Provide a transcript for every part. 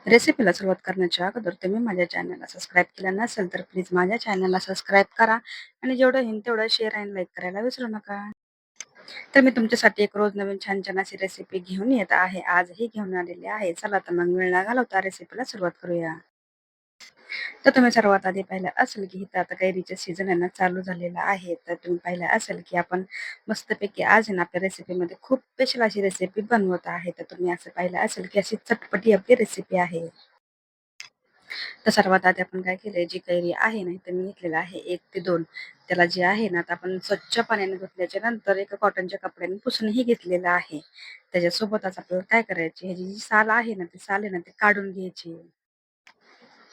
रेसिपीला सुरुवात करण्याच्या अगोदर तुम्ही माझ्या चॅनलला सबस्क्राईब केलं नसेल तर प्लीज माझ्या चॅनलला सबस्क्राईब करा आणि जेवढं होईल तेवढं शेअर आणि लाईक करायला विसरू नका. तर मी तुमच्यासाठी एक रोज नवीन छान छान अशी रेसिपी घेऊन येत आहे. आजही घेऊन आलेली आहे. चला तर मग वेळ न घालवता रेसिपीला सुरुवात करूया. तर तुम्ही सर्वात आधी पाहिलं असेल की इथं आता कैरीचे सीझन आहे ना चालू झालेला आहे. तर तुम्ही पाहिलं असेल की आपण मस्तपैकी आज आहे ना आपल्या रेसिपीमध्ये खूप स्पेशल अशी रेसिपी बनवत आहे. तर तुम्ही असं पाहिलं असेल की अशी चटपटी आपली रेसिपी आहे. तर सर्वात आधी आपण काय केलंय, जी कैरी आहे ना, इथे मी घेतलेलं आहे 1 ते 2. त्याला जे आहे ना, आता आपण स्वच्छ पाण्याने धुतल्याच्या नंतर एका कॉटनच्या कपड्याने पुसूनही घेतलेलं आहे. त्याच्यासोबतच आपल्याला काय करायची, ह्याची जी साल आहे ना, ती साल आहे ना, ती काढून घ्यायची.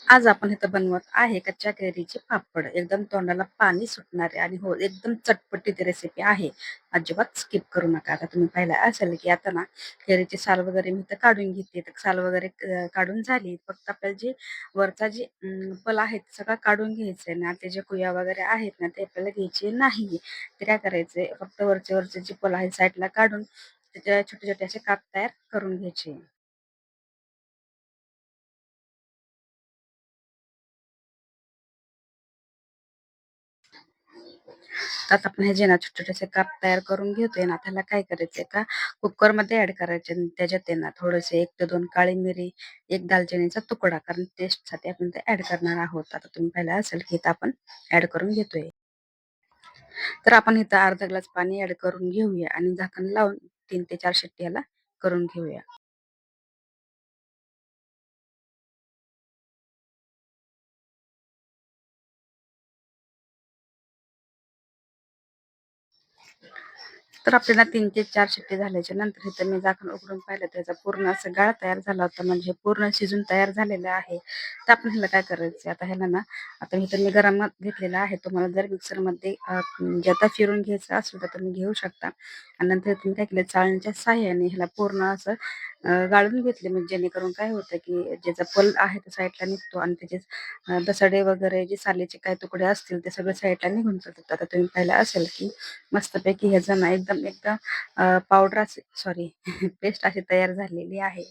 आज आपण इथं बनवत आहे कच्च्या कैरीचे पापड. एकदम तोंडाला पाणी सुटणारे आणि हो, एकदम चटपटीत रेसिपी आहे. अजिबात स्किप करू नका. आता तुम्ही पाहिलं असेल, की आता ना कैरीची साल वगैरे मी इथं काढून घेते. तर साल वगैरे काढून झाली. फक्त आपल्याला जे वरचा जे पल आहे ते सगळं काढून घ्यायचंय ना. ते जे कुया वगैरे आहेत ना, ते आपल्याला घ्यायचे नाही. ते काय करायचंय, फक्त वरचे जे पल आहे साईडला काढून त्याच्या छोटे-छोटे असे काप तयार करून घ्यायचे. आता आपण हे जे ना छोटे-छोटेसे काप तयार करून घेतोय ना, त्याला काय करायचंय का कुकरमध्ये ॲड करायचे आणि त्याच्यात आहे ना थोडेसे 1 ते 2 काळी मिरी, 1 दालचिनीचा तुकडा कारण टेस्टसाठी आपण ते ॲड करणार आहोत. आता तुम्ही पाहिलं असेल की इथं आपण ॲड करून घेतोय. तर आपण इथं अर्धा ग्लास पाणी ॲड करून घेऊया आणि झाकण लावून 3 ते 4 शिट्टी याला करून घेऊया. तर आपल्याला 3 ते 4 शिट्टी झाल्याच्या नंतर इथं मी झाकण उघडून पाहिलं त्याचा पूर्ण असा गाळ तयार झाला होता म्हणजे पूर्ण शिजून तयार झालेलं आहे. तर आपण ह्याला काय करायचं आता ह्याला ना आता इथं मी गरम घेतलेला आहे. तुम्हाला जर मिक्सरमध्ये म्हणजे आता फिरून घ्यायचं असेल तर तुम्ही घेऊ शकता. आणि नंतर तुम्ही काय केलं चाळणीच्या सहाय्याने ह्याला पूर्ण असं गाळून घेतले म्हणजे जेणेकरून काय होतं की ज्याचा पल आहे तो साईडला निघतो आणि त्याचे दसडे वगैरे जे सालीचे काही तुकडे असतील ते सगळे साईडला निघून जातात. आता तुम्ही पाहिलं असेल की मस्तपैकी ह्याचं ना एकदम एकदम पावडर अशी सॉरी पेस्ट अशी तयार झालेली आहे.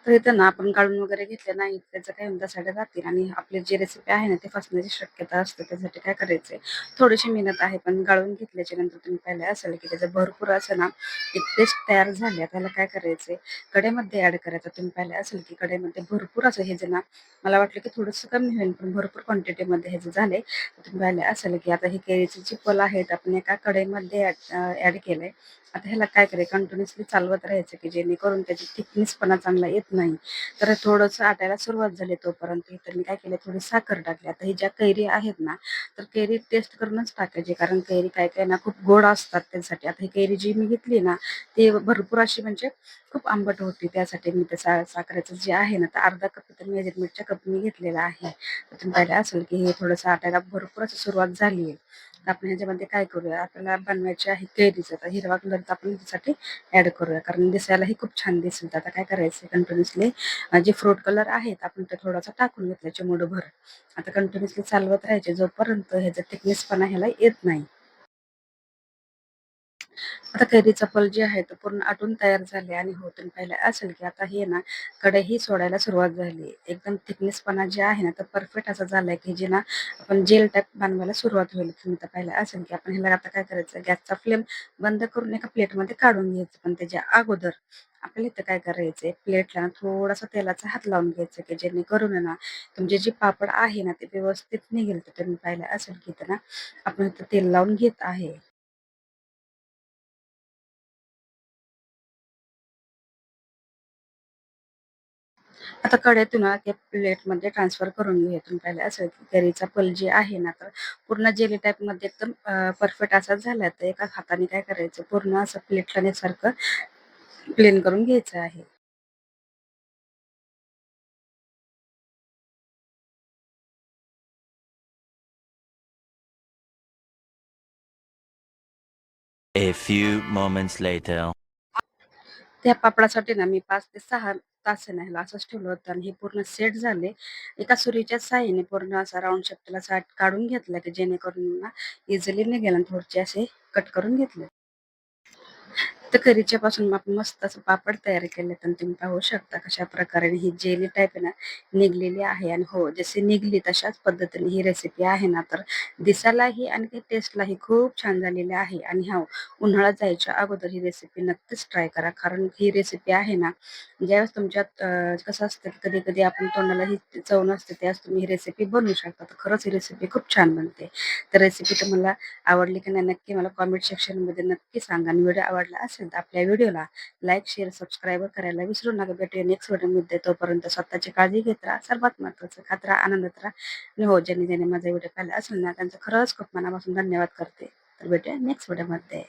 तर इथं ना आपण काढून वगैरे घेतले नाही, त्याचं काय होतं सड्या जातील आणि आपली जी रेसिपी आहे ना, ती फसण्याची शक्यता असते. त्यासाठी काय करायचंय, थोडीशी मेहनत आहे, पण गाळून घेतल्याच्या नंतर तुम्ही पाहिलं असेल, की त्याचं भरपूर असं ना, एक पेस्ट तयार झाली. त्याला काय करायचंय, कढईमध्ये ॲड करायचं. तुम्ही पाहिलं असेल, की कढईमध्ये भरपूर असं हे जे ना, मला वाटलं की थोडंसं कमी होईल, पण भरपूर क्वांटिटीमध्ये हे जे झालंय. तर तुम्ही पाहिलं असेल, की आता ही केळीची जी फळं आहेत, आपण एका कढईमध्ये ॲड केलंय. आता ह्याला काय करायचं कंटिन्युअसली चालवत राहायचं, की जेणेकरून त्याची थिकनेसपणा चांगला येत नाही. तर थोडंसं आटायला सुरुवात झाली तोपर्यंत इथं मी काय केलं थोडी साखर टाकली. आता ही ज्या कैरी आहेत ना, तर कैरी टेस्ट करूनच टाकायची कारण कैरी काय-काय ना खूप गोड असतात त्यासाठी. आता ही कैरी जी मी घेतली ना, ती भरपूर अशी म्हणजे खूप आंबट होती. त्यासाठी मी त्या साखरेचं जे आहे ना, तर अर्धा कप तर मेजरमेंटच्या कपनी घेतलेला आहे. तर तुम्ही पाहिलं असेल, की हे थोडंसं आटायला भरपूर अशी सुरुवात झाली आहे. तर आपण ह्याच्यामध्ये काय करूया, आपल्याला बनवायची आहे कैरीचं. तर हिरवा कलरचा आपण त्याच्यासाठी ॲड करूया कारण दिसायलाही खूप छान दिसेल. तर आता काय करायचं कंटिन्युअसली जे फ्रूट कलर आहेत आपण ते थोडासा टाकून घेतला चिमूटभर. आता कंटिन्युअसली चालवत राहायचे जोपर्यंत ह्याचा थिकनेसपणा ह्याला येत नाही. आता कैरीचा फल जे आहे तो पूर्ण आटून तयार झाले आणि होतून पाहिलं असेल की आता हे ना कढई सोडायला सुरुवात झाली. एकदम थिकनेसपणा जे आहे ना, तर परफेक्ट असा झालाय की जे ना आपण जेल टाइप बनवायला सुरुवात होईल. तुम्ही तर पाहिलं असेल की आपण ह्याला आता काय करायचं गॅसचा फ्लेम बंद करून एका प्लेटमध्ये काढून घ्यायचं. पण त्याच्या अगोदर आपल्याला इथं काय करायचंय प्लेटला ना थोडासा तेलाचा हात लावून घ्यायचं की जेणेकरून आहे ना तुमचे जे पापड आहे ना ते व्यवस्थित निघेल. तर तुम्ही पाहिलं असेल की इथं ना आपण इथं तेल लावून घेत आहे. आता कढईतून ना ते प्लेटमध्ये ट्रान्सफर करून घेऊया. तुम्ही पाहिलं असेल की कढईचा पल जे आहे ना, तर पूर्ण जेली टाईपमध्ये एकदम परफेक्ट असा झाला. तर एका हाताने काय करायचं पूर्ण असं प्लेटला सारखं प्लेन करून घ्यायचं आहे. A few moments later. त्या पापडासाठी ना मी 5 ते 6 तास आहे ना ह्याला असंच ठेवलं होतं आणि हे पूर्ण सेट झाले. एका सुरीच्या साहाय्याने पूर्ण असा राउंड शेप त्याला काढून घेतला की जेणेकरून ना इझिली निघेल आणि थोडेसे असे कट करून घेतले. तर करीच्या पासून आपण मस्त असं पापड तयार केले तर तुम्ही पाहू शकता कशा प्रकारे ही जेली टाईप आहे ना निघलेली आहे. आणि हो, जशी निघली तशाच पद्धतीने ही रेसिपी आहे ना, तर दिसायलाही आणि ते टेस्टलाही खूप छान झालेली आहे. आणि हो, उन्हाळा जायच्या अगोदर ही रेसिपी नक्कीच ट्राय करा. कारण ही रेसिपी आहे ना, ज्यावेळेस तुमच्यात कसं असतं की कधी-कधी आपण तोंडाला ही चव नसते, त्यावेळेस तुम्ही ही रेसिपी बनवू शकता. तर खरंच ही रेसिपी खूप छान बनते. तर रेसिपी तुम्हाला आवडली की नाही नक्की मला कॉमेंट सेक्शनमध्ये नक्की सांगा. आणि व्हिडिओ आवडला असेल तर आपल्या व्हिडिओला लाईक, शेअर, सबस्क्राईब करायला विसरू नका. भेटूया नेक्स्ट व्हिडिओमध्ये. तोपर्यंत स्वतःची काळजी घेत राहा. सर्वात महत्त्वाचं खात राहा, आनंदात राहा. आणि हो, ज्यांनी माझा व्हिडिओ पाहिला असेल ना, त्यांचं खरंच खूप मनापासून धन्यवाद करते. तर भेटूया नेक्स्ट व्हिडिओमध्ये.